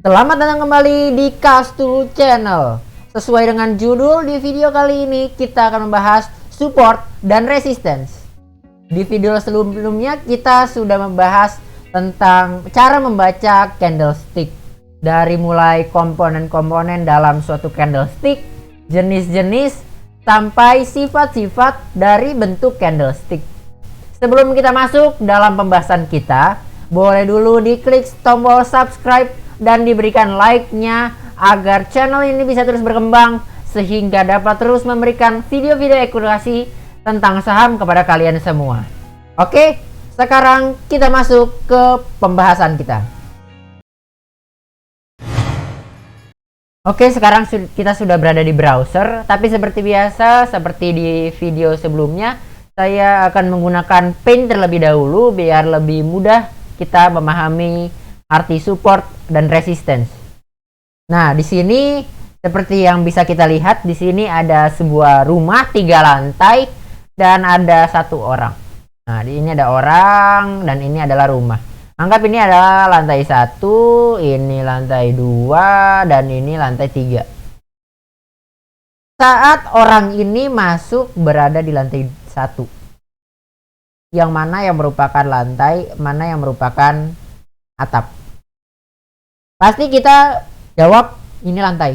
Selamat datang kembali di Castu Channel. Sesuai dengan judul, di video kali ini kita akan membahas support dan resistance. Di video sebelumnya kita sudah membahas tentang cara membaca candlestick, dari mulai komponen-komponen dalam suatu candlestick, jenis-jenis, sampai sifat-sifat dari bentuk candlestick. Sebelum kita masuk dalam pembahasan kita, boleh dulu diklik tombol subscribe dan diberikan like-nya agar channel ini bisa terus berkembang sehingga dapat terus memberikan video-video edukasi tentang saham kepada kalian semua. Oke, sekarang kita masuk ke pembahasan kita. Oke, sekarang kita sudah berada di browser, tapi seperti biasa, seperti di video sebelumnya, saya akan menggunakan Paint terlebih dahulu biar lebih mudah kita memahami arti support dan resistance. Nah, di sini seperti yang bisa kita lihat, di sini ada sebuah rumah 3 lantai dan ada 1 orang. Nah, di ini ada orang dan ini adalah rumah. Anggap ini adalah lantai 1, ini lantai 2, dan ini lantai 3. Saat orang ini masuk berada di lantai 1. Yang mana yang merupakan lantai, mana yang merupakan atap. Pasti kita jawab ini lantai.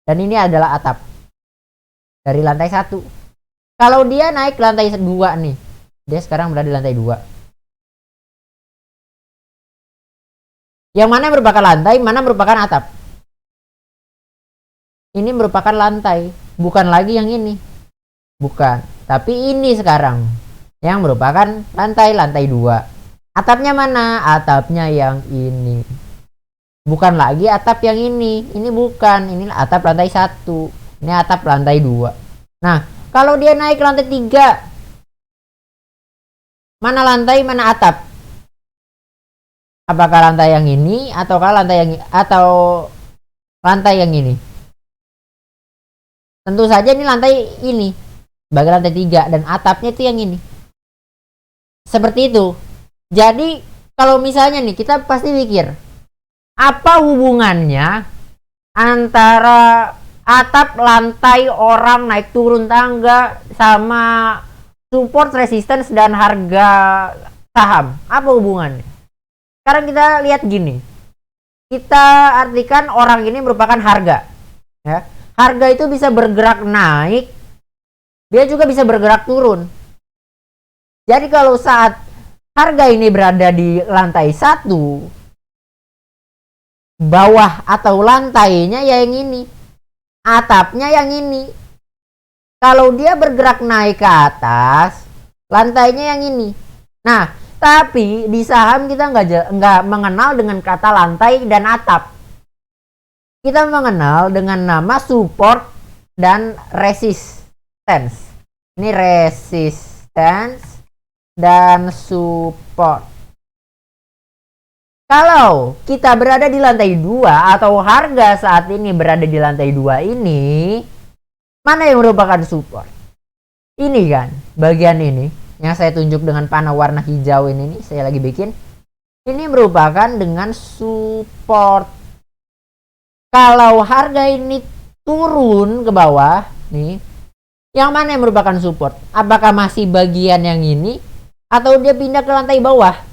Dan ini adalah atap. Dari lantai 1. Kalau dia naik ke lantai 2 nih. Dia sekarang berada di lantai 2. Yang mana yang merupakan lantai, mana merupakan atap? Ini merupakan lantai. Bukan lagi yang ini. Bukan. Tapi ini sekarang. Yang merupakan lantai 2. Atapnya mana? Atapnya yang ini. Bukan lagi atap yang ini bukan, ini atap lantai 1, ini atap lantai 2. Nah, kalau dia naik ke lantai 3, mana lantai, mana atap? Apakah lantai yang ini ataukah lantai yang lantai yang ini? Tentu saja ini lantai ini, sebagai lantai 3, dan atapnya itu yang ini. Seperti itu. Jadi, kalau misalnya nih, kita pasti pikir, apa hubungannya antara atap, lantai, orang, naik turun tangga, sama support, resistance, dan harga saham? Apa hubungannya? Sekarang kita lihat gini. Kita artikan orang ini merupakan harga. Ya. Harga itu bisa bergerak naik, dia juga bisa bergerak turun. Jadi kalau saat harga ini berada di lantai 1, bawah atau lantainya ya yang ini, atapnya yang ini. Kalau dia bergerak naik ke atas, lantainya yang ini. Nah, tapi di saham kita nggak mengenal dengan kata lantai dan atap. Kita mengenal dengan nama support dan resistance. Ini resistance dan support. Kalau kita berada di lantai 2 atau harga saat ini berada di lantai 2 ini, mana yang merupakan support? Ini kan, bagian ini yang saya tunjuk dengan panah warna hijau ini nih, saya lagi bikin. Ini merupakan dengan support. Kalau harga ini turun ke bawah nih, yang mana yang merupakan support? Apakah masih bagian yang ini atau dia pindah ke lantai bawah?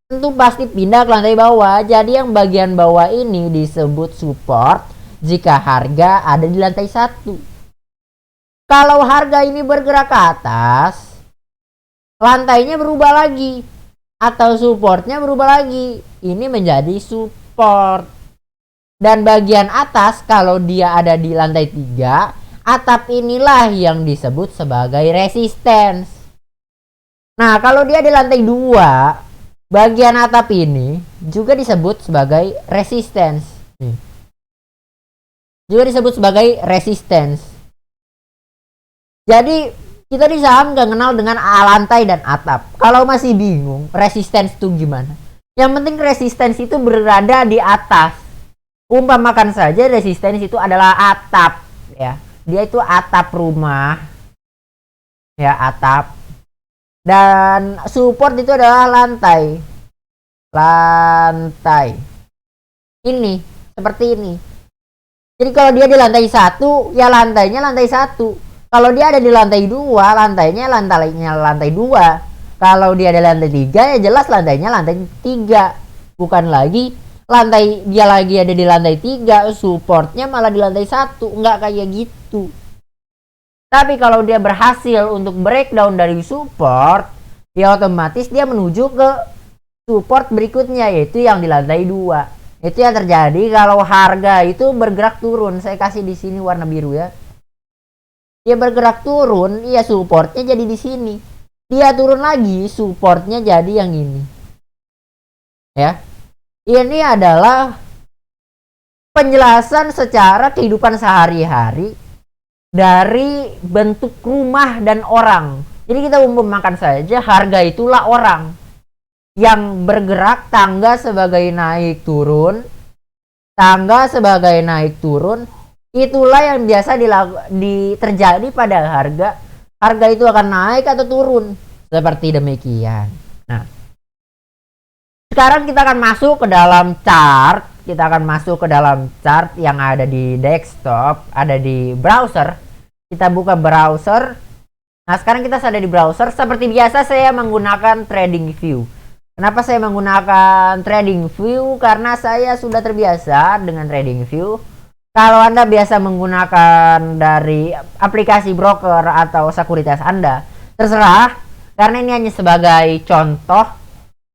Tentu pasti pindah ke lantai bawah. Jadi yang bagian bawah ini disebut support jika harga ada di lantai 1. Kalau harga ini bergerak ke atas, lantainya berubah lagi atau supportnya berubah lagi. Ini menjadi support. Dan bagian atas kalau dia ada di lantai 3, atap inilah yang disebut sebagai resistance. Nah, kalau dia di lantai 2, bagian atap ini juga disebut sebagai resistance. Juga disebut sebagai resistance. Jadi kita di saham nggak kenal dengan lantai dan atap. Kalau masih bingung resistance itu gimana, yang penting resistance itu berada di atas. Umpamakan saja resistance itu adalah atap, ya. Dia itu atap rumah, ya, atap. Dan support itu adalah lantai. Ini seperti ini. Jadi kalau dia di lantai 1, ya lantainya lantai 1. Kalau dia ada di lantai 2, lantainya lantai 2. Kalau dia ada lantai 3, ya jelas lantainya lantai 3. Bukan lagi dia lagi ada di lantai 3, supportnya malah di lantai 1. Nggak kayak gitu. Tapi kalau dia berhasil untuk breakdown dari support, ya otomatis dia menuju ke support berikutnya, yaitu yang di lantai 2. Itu yang terjadi kalau harga itu bergerak turun. Saya kasih di sini warna biru ya. Dia bergerak turun, ya supportnya jadi di sini. Dia turun lagi, supportnya jadi yang ini. Ya. Ini adalah penjelasan secara kehidupan sehari-hari dari bentuk rumah dan orang. Jadi kita umpamakan saja harga itulah orang yang bergerak, tangga sebagai naik turun, itulah yang biasa terjadi pada harga itu akan naik atau turun, seperti demikian. Nah, sekarang kita akan masuk ke dalam chart yang ada di desktop, ada di browser. Kita buka browser. Nah, sekarang kita ada di browser. Seperti biasa saya menggunakan TradingView. Kenapa saya menggunakan TradingView? Karena saya sudah terbiasa dengan TradingView. Kalau Anda biasa menggunakan dari aplikasi broker atau sekuritas Anda, terserah. Karena ini hanya sebagai contoh,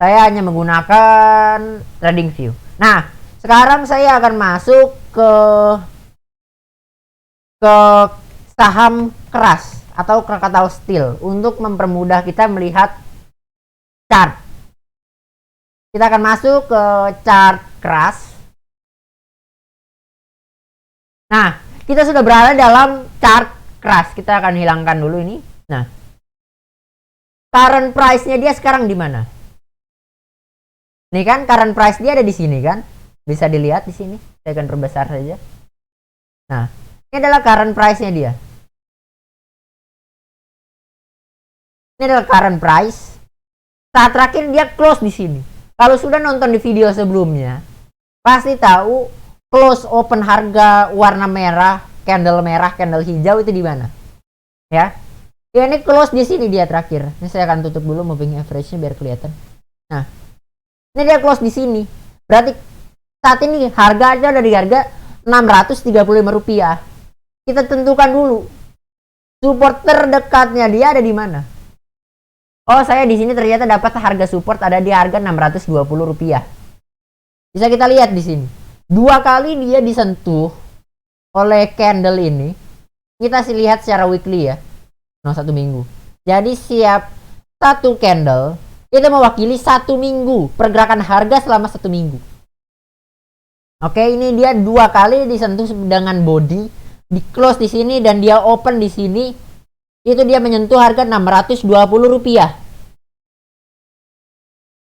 saya hanya menggunakan TradingView. Nah, sekarang saya akan masuk ke saham keras atau Krakatau Steel untuk mempermudah kita melihat chart. Kita akan masuk ke chart keras. Nah, kita sudah berada dalam chart keras. Kita akan hilangkan dulu ini. Nah, current price-nya dia sekarang di mana? Nih kan, current price dia ada di sini kan? Bisa dilihat di sini. Saya akan perbesar saja. Nah, ini adalah current price-nya dia. Ini adalah current price. Saat terakhir dia close di sini. Kalau sudah nonton di video sebelumnya, pasti tahu close open harga warna merah, candle hijau itu di mana? Ya. Ya, ini close di sini dia terakhir. Ini saya akan tutup dulu moving average-nya biar kelihatan. Nah, ini dia close di sini. Berarti saat ini harga aja ada di harga Rp635. Kita tentukan dulu support terdekatnya dia ada di mana. Oh, saya di sini ternyata dapat harga support ada di harga Rp620. Bisa kita lihat di sini. 2 kali dia disentuh oleh candle ini. Kita sih lihat secara weekly ya. No, 1 minggu. Jadi siap 1 candle itu mewakili 1 minggu pergerakan harga selama 1 minggu. Oke, ini dia 2 kali disentuh dengan body, di close di sini dan dia open di sini. Itu dia menyentuh harga Rp620.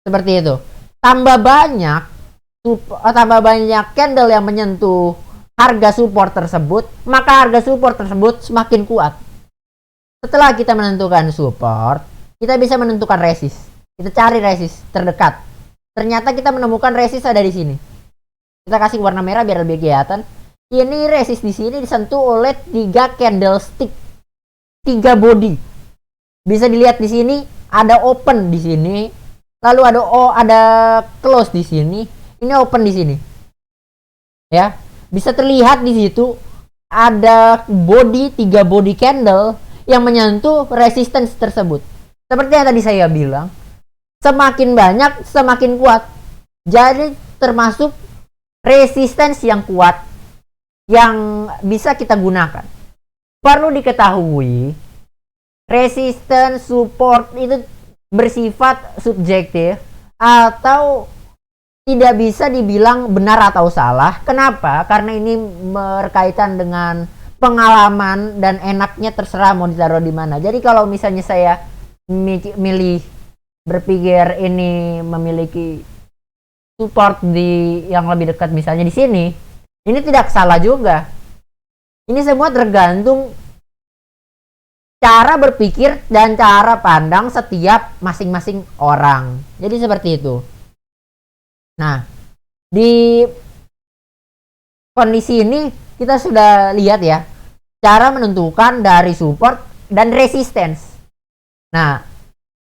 Seperti itu. Tambah banyak candle yang menyentuh harga support tersebut, maka harga support tersebut semakin kuat. Setelah kita menentukan support, kita bisa menentukan resist. Kita cari resist terdekat. Ternyata kita menemukan resist ada di sini. Kita kasih warna merah biar lebih kelihatan. Ini resist di sini disentuh oleh 3 candlestick, 3 body. Bisa dilihat di sini ada open di sini, lalu ada close di sini, ini open di sini. Ya, bisa terlihat di situ ada 3 body candle yang menyentuh resistance tersebut. Seperti yang tadi saya bilang, semakin banyak semakin kuat. Jadi termasuk resistance yang kuat yang bisa kita gunakan. Perlu diketahui, resistance support itu bersifat subjektif atau tidak bisa dibilang benar atau salah. Kenapa? Karena ini berkaitan dengan pengalaman dan enaknya terserah mau ditaruh di mana. Jadi kalau misalnya saya berpikir ini memiliki support di yang lebih dekat misalnya di sini, ini tidak salah juga. Ini semua tergantung cara berpikir dan cara pandang setiap masing-masing orang. Jadi seperti itu. Nah, di kondisi ini kita sudah lihat ya cara menentukan dari support dan resistance. Nah,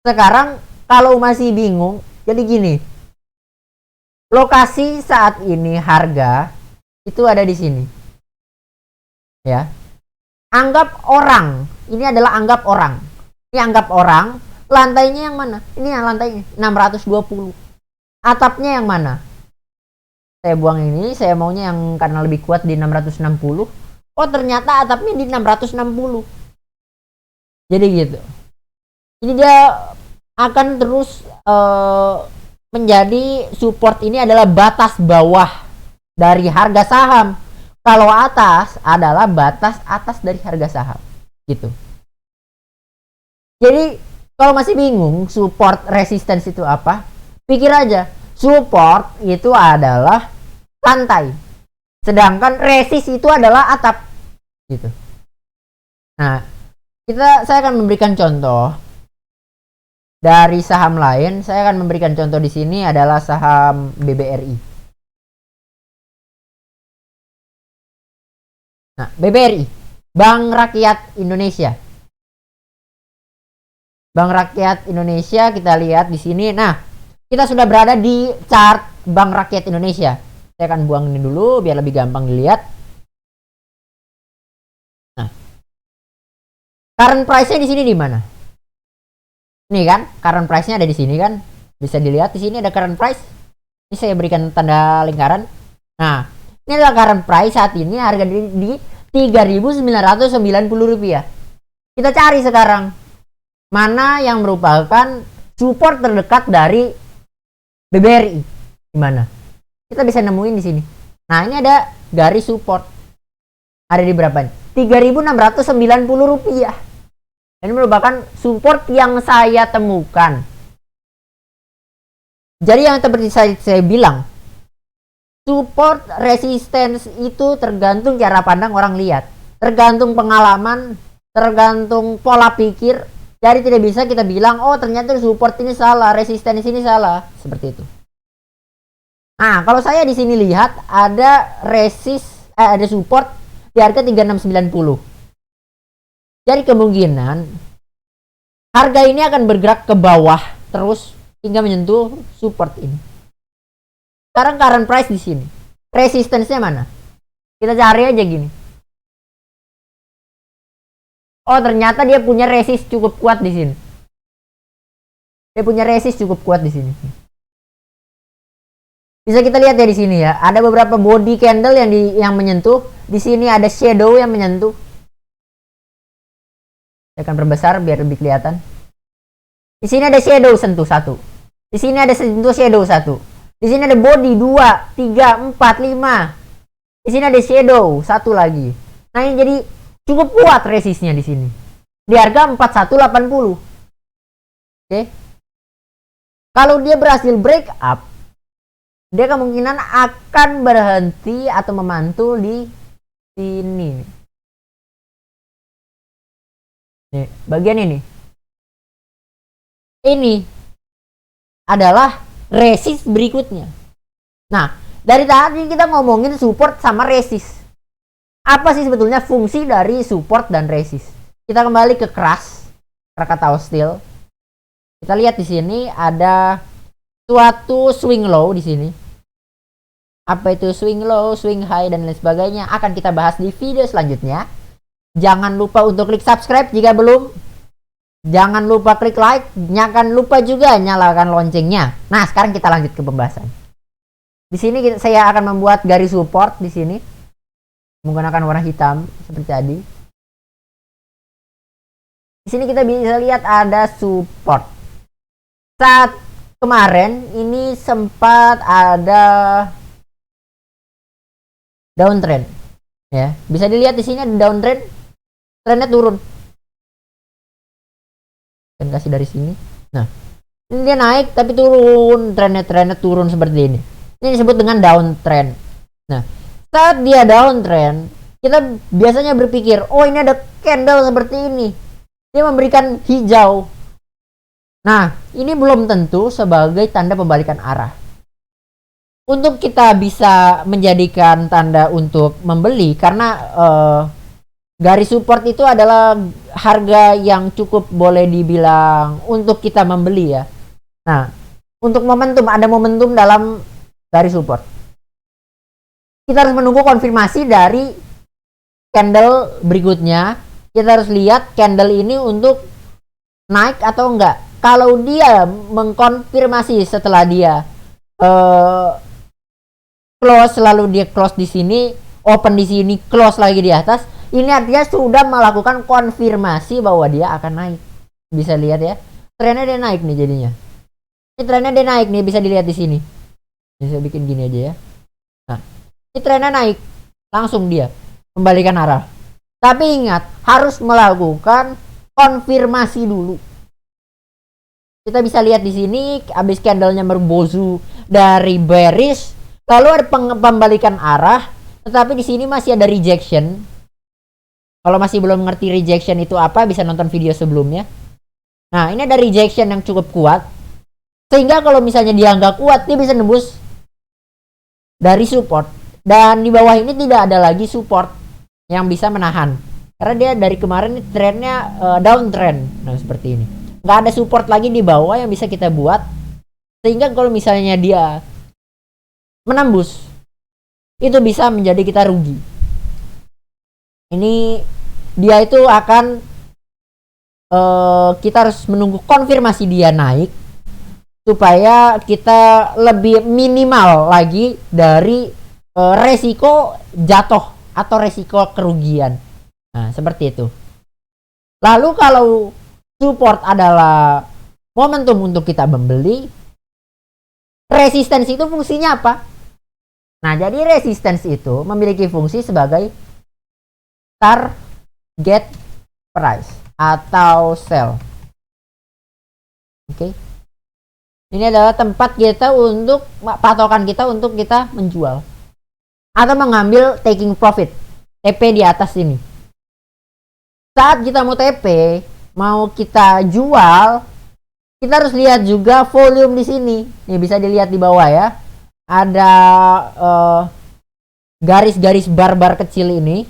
sekarang kalau masih bingung, jadi gini. Lokasi saat ini harga itu ada di sini. Ya. Anggap orang. Ini adalah anggap orang. Ini anggap orang. Lantainya yang mana? Ini yang lantainya 620. Atapnya yang mana? Saya buang ini, saya maunya yang karena lebih kuat di 660. Oh, ternyata atapnya di 660. Jadi gitu. Ini dia akan terus menjadi support, ini adalah batas bawah dari harga saham. Kalau atas adalah batas atas dari harga saham. Gitu. Jadi kalau masih bingung support resistance itu apa? Pikir aja. Support itu adalah lantai. Sedangkan resist itu adalah atap. Gitu. Nah, saya akan memberikan contoh dari saham lain. Saya akan memberikan contoh di sini adalah saham BBRI. Nah, BBRI, Bank Rakyat Indonesia. Bank Rakyat Indonesia kita lihat di sini. Nah, kita sudah berada di chart Bank Rakyat Indonesia. Saya akan buang ini dulu biar lebih gampang dilihat. Nah, current price-nya di sini di mana? Nih kan, current price-nya ada di sini kan? Bisa dilihat di sini ada current price. Ini saya berikan tanda lingkaran. Nah, ini adalah current price saat ini, harga di Rp3.990. Kita cari sekarang mana yang merupakan support terdekat dari BBRI. Gimana? Kita bisa nemuin di sini. Nah, ini ada garis support. Ada di berapa nih? Rp3.690. Ini merupakan support yang saya temukan. Jadi yang seperti saya bilang, support resistance itu tergantung cara pandang orang lihat, tergantung pengalaman, tergantung pola pikir. Jadi tidak bisa kita bilang, oh ternyata support ini salah, resistance ini salah, seperti itu. Nah, kalau saya di sini lihat ada ada support di harga 3690. Jadi kemungkinan harga ini akan bergerak ke bawah terus hingga menyentuh support ini. Sekarang current price di sini. Resistance-nya mana? Kita cari aja gini. Oh, ternyata dia punya resist cukup kuat di sini. Dia punya resist cukup kuat di sini. Bisa kita lihat ya di sini ya. Ada beberapa body candle yang menyentuh. Di sini ada shadow yang menyentuh. Saya akan perbesar biar lebih kelihatan. Di sini ada shadow sentuh 1. Di sini ada sentuh shadow 1. Di sini ada body 2, 3, 4, 5. Di sini ada shadow 1 lagi. Nah, ini jadi cukup kuat resistnya di sini. Di harga 4180. Oke. Kalau dia berhasil break up, dia kemungkinan akan berhenti atau memantul di sini. Nih, bagian ini. Ini adalah resist berikutnya. Nah, dari tadi kita ngomongin support sama resist. Apa sih sebetulnya fungsi dari support dan resist? Kita kembali ke Krakatau Steel. Kita lihat di sini ada suatu swing low di sini. Apa itu swing low, swing high, dan lain sebagainya akan kita bahas di video selanjutnya. Jangan lupa untuk klik subscribe jika belum. Jangan lupa klik like. Jangan lupa juga nyalakan loncengnya. Nah, sekarang kita lanjut ke pembahasan. Di sini saya akan membuat garis support di sini menggunakan warna hitam seperti tadi. Di sini kita bisa lihat ada support. Saat kemarin ini sempat ada downtrend. Ya, bisa dilihat di sini ada downtrend. Trennya turun. Dan kasih dari sini. Nah, ini dia naik tapi turun, trennya turun seperti ini. Ini disebut dengan downtrend. Nah, saat dia downtrend, kita biasanya berpikir, oh ini ada candle seperti ini. Dia memberikan hijau. Nah, ini belum tentu sebagai tanda pembalikan arah. untuk kita bisa menjadikan tanda untuk membeli, karena garis support itu adalah harga yang cukup boleh dibilang untuk kita membeli ya. Nah, untuk momentum, ada momentum dalam garis support. Kita harus menunggu konfirmasi dari candle berikutnya. Kita harus lihat candle ini untuk naik atau enggak. Kalau dia mengkonfirmasi setelah dia close, lalu dia close di sini, open di sini, close lagi di atas, ini artinya sudah melakukan konfirmasi bahwa dia akan naik. Bisa lihat ya, trennya dia naik nih jadinya. Ini trennya dia naik nih, bisa dilihat di sini. Bisa bikin gini aja ya. Nah, ini trennya naik, langsung dia kembalikan arah. Tapi ingat, harus melakukan konfirmasi dulu. Kita bisa lihat di sini, habis candlenya berbozu dari bearish, lalu ada pembalikan arah, tetapi di sini masih ada rejection. Kalau masih belum ngerti rejection itu apa, bisa nonton video sebelumnya. Nah, ini ada rejection yang cukup kuat, sehingga kalau misalnya dia nggak kuat, dia bisa nembus dari support. Dan di bawah ini tidak ada lagi support yang bisa menahan, karena dia dari kemarin ini trennya downtrend. Nah, seperti ini. Nggak ada support lagi di bawah yang bisa kita buat, sehingga kalau misalnya dia menembus, itu bisa menjadi kita rugi. Ini dia itu akan kita harus menunggu konfirmasi dia naik, supaya kita lebih minimal lagi dari resiko jatuh atau resiko kerugian. Nah, seperti itu. Lalu kalau support adalah momentum untuk kita membeli, resistance itu fungsinya apa? Nah, jadi resistance itu memiliki fungsi sebagai target price atau sell. Oke. Ini adalah tempat kita untuk patokan kita untuk kita menjual atau mengambil taking profit, TP di atas ini. Saat kita mau TP, mau kita jual, kita harus lihat juga volume di sini. Nih, bisa dilihat di bawah ya. Ada garis-garis bar-bar kecil ini.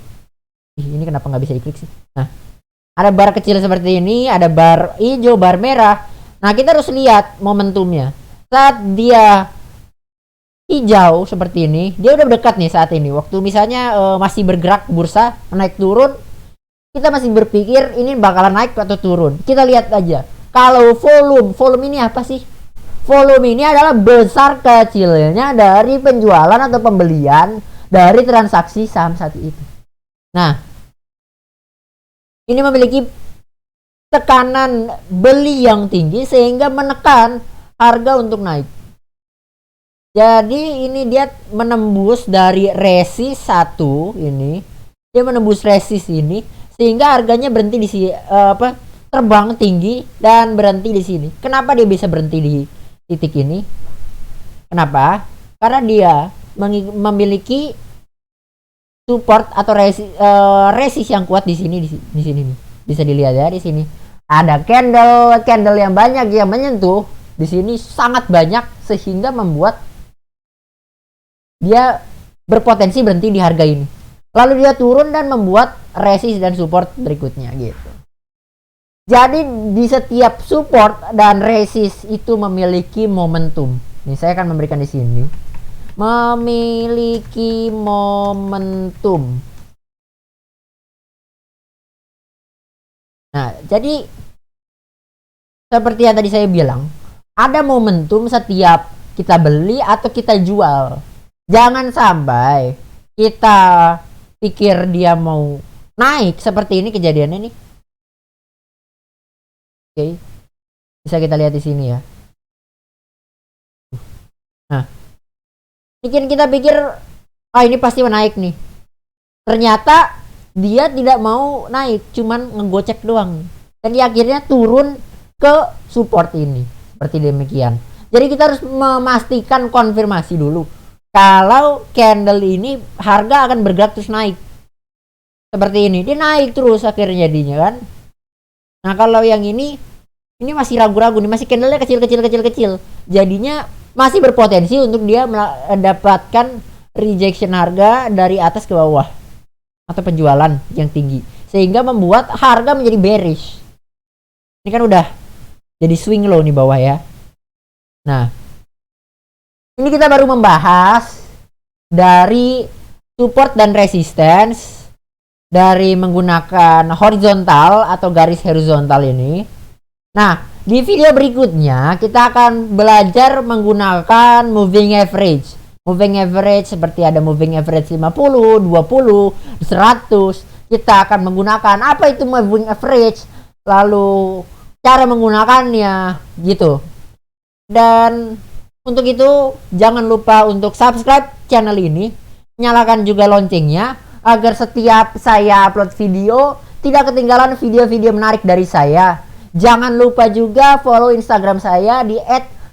Ini kenapa nggak bisa diklik sih? Nah, ada bar kecil seperti ini, ada bar hijau, bar merah. Nah, kita harus lihat momentumnya. Saat dia hijau seperti ini, dia udah dekat nih saat ini. Waktu misalnya masih bergerak bursa, naik turun, kita masih berpikir ini bakalan naik atau turun. Kita lihat aja. Kalau volume ini apa sih? Volume ini adalah besar kecilnya dari penjualan atau pembelian dari transaksi saham satu itu. Nah, ini memiliki tekanan beli yang tinggi sehingga menekan harga untuk naik. Jadi ini dia menembus dari resist 1 ini. Dia menembus resist ini sehingga harganya berhenti di sini, terbang tinggi dan berhenti di sini. Kenapa dia bisa berhenti di titik ini? Kenapa? Karena dia memiliki support atau resist yang kuat di sini, di sini nih. Bisa dilihat ya di sini. Ada candle yang banyak yang menyentuh di sini, sangat banyak, sehingga membuat dia berpotensi berhenti di harga ini. Lalu dia turun dan membuat resist dan support berikutnya gitu. Jadi di setiap support dan resist itu memiliki momentum. Nih, saya akan memberikan di sini. Memiliki momentum. Nah, jadi seperti yang tadi saya bilang, ada momentum setiap kita beli atau kita jual. Jangan sampai kita pikir dia mau naik seperti ini kejadiannya nih. Oke. Bisa kita lihat di sini ya. Nah, bikin kita pikir, ini pasti naik nih. Ternyata dia tidak mau naik, cuman ngegocek doang. Dan dia akhirnya turun ke support ini. Seperti demikian. Jadi kita harus memastikan konfirmasi dulu. Kalau candle ini harga akan bergerak terus naik. Seperti ini. Dia naik terus akhirnya jadinya kan. Nah, kalau yang ini masih ragu-ragu nih, masih candlenya kecil-kecil. Jadinya masih berpotensi untuk dia mendapatkan rejection harga dari atas ke bawah atau penjualan yang tinggi, sehingga membuat harga menjadi bearish. Ini kan udah jadi swing low nih bawah ya. Nah, ini kita baru membahas dari support dan resistance dari menggunakan horizontal atau garis horizontal ini. Nah, di video berikutnya kita akan belajar menggunakan moving average. Moving average seperti ada moving average 50, 20, 100. Kita akan menggunakan apa itu moving average, lalu cara menggunakannya gitu. Dan untuk itu jangan lupa untuk subscribe channel ini, nyalakan juga loncengnya agar setiap saya upload video tidak ketinggalan video-video menarik dari saya. Jangan lupa juga follow Instagram saya di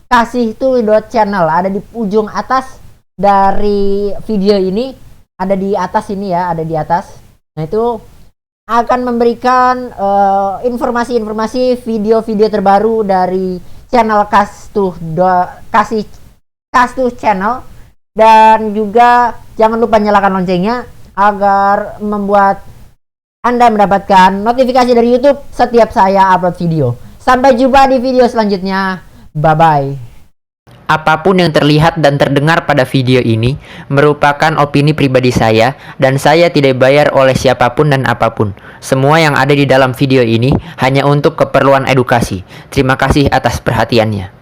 @kasihtu.channel, ada di ujung atas dari video ini, ada di atas ini ya, ada di atas. Nah, itu akan memberikan informasi-informasi video-video terbaru dari channel Kasihtu channel. Dan juga jangan lupa nyalakan loncengnya agar membuat Anda mendapatkan notifikasi dari YouTube setiap saya upload video. Sampai jumpa di video selanjutnya. Bye-bye. Apapun yang terlihat dan terdengar pada video ini merupakan opini pribadi saya dan saya tidak bayar oleh siapapun dan apapun. Semua yang ada di dalam video ini hanya untuk keperluan edukasi. Terima kasih atas perhatiannya.